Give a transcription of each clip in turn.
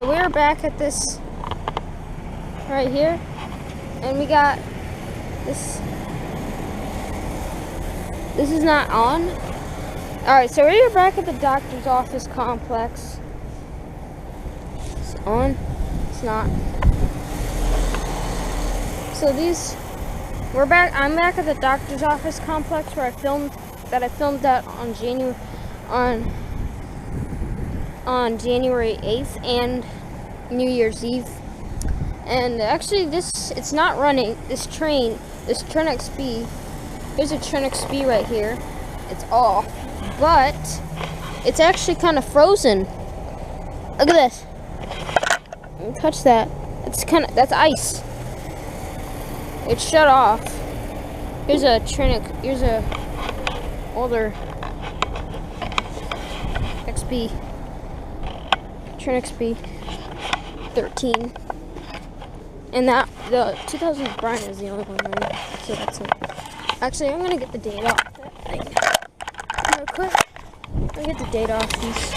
We're back at this right here, and we got this. This is not on. Alright, so we're back at the doctor's office complex. It's on. It's not. So we're back. I'm back at the doctor's office complex where I filmed that on January 8th and New Year's Eve. And actually it's not running. This Tren XP, there's a Tren XP right here. It's off, but it's actually kind of frozen. Look at this. Don't touch that. That's ice. It's shut off. Here's a older XP. Tren XP 13. And the 2000 Bryant is the only one running. So that's it. Actually, I'm gonna get the data off that thing real quick. I'll get the data off these.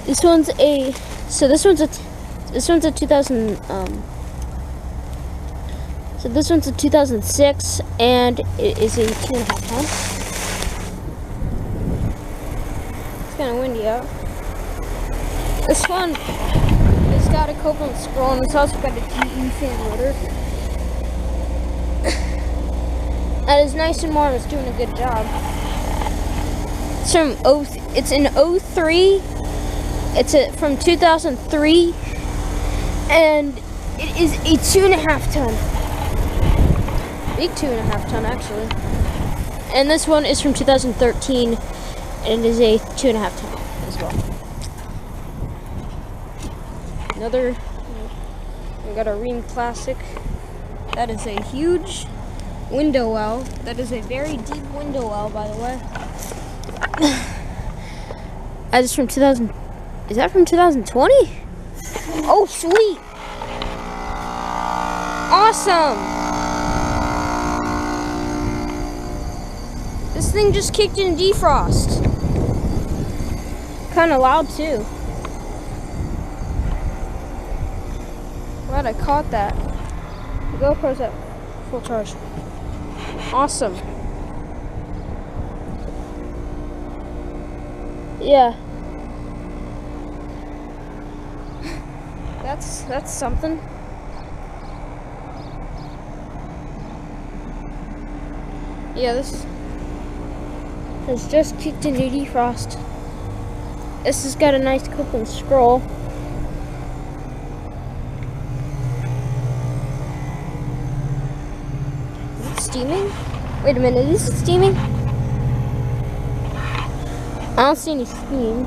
This one's a 2000 so this one's a 2006 and it is a 2.5 ton. It's kind of windy out. This one has got a Copeland scroll and it's also got a GE fan motor. That is nice and warm. It's doing a good job. It's an 03. It's from 2003, and it is a 2.5 ton. Big 2.5 ton actually. And this one is from 2013, and it is a 2.5 ton as well. We got a Ream Classic. That is a huge window well. That is a very deep window well, by the way. That is from 2000. Is that from 2020? Oh, sweet! Awesome! This thing just kicked in defrost. Kind of loud too. Glad I caught that. The GoPro's at full charge. Awesome. Yeah. That's something. Yeah, this has just kicked into defrost. This has got a nice Copeland scroll. Is it steaming? Wait a minute, is it steaming? I don't see any steam.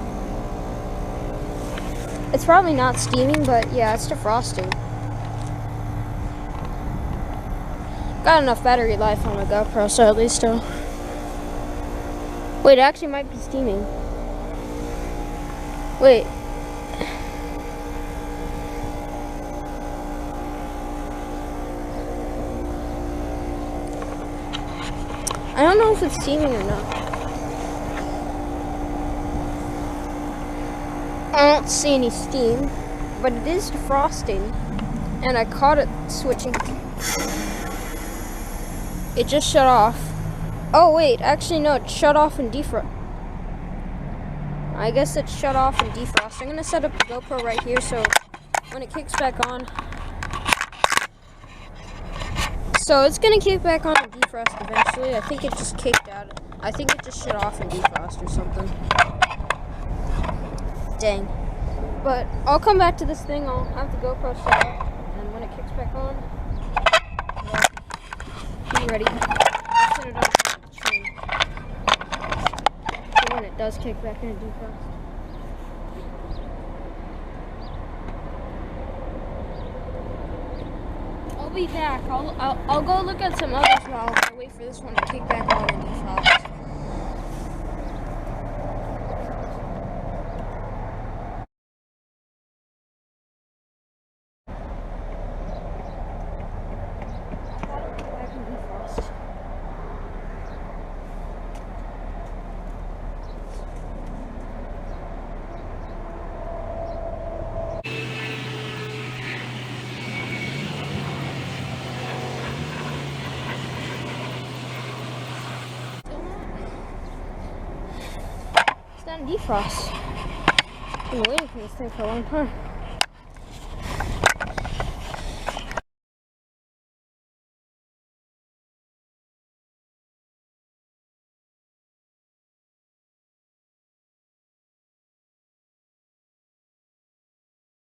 It's probably not steaming, but yeah, it's defrosting. Got enough battery life on my GoPro, so at least wait, it actually might be steaming. Wait. I don't know if it's steaming or not. I don't see any steam, but it is defrosting, and I caught it switching. It just shut off. Oh wait, actually no, it shut off and defrost. I guess it shut off and defrost. I'm gonna set up the GoPro right here so when it kicks back on. So it's gonna kick back on and defrost eventually. I think it just kicked out. I think it just shut off and defrost or something. Dang. But I'll come back to this thing. I'll have the GoPro set up, and when it kicks back on, be ready. I'll set it up on the train. So when it does kick back in and defrost. I'll be back. I'll go look at some others while I wait for this one to kick back on and defrost. on defrost. I've been waiting for this thing for a long time.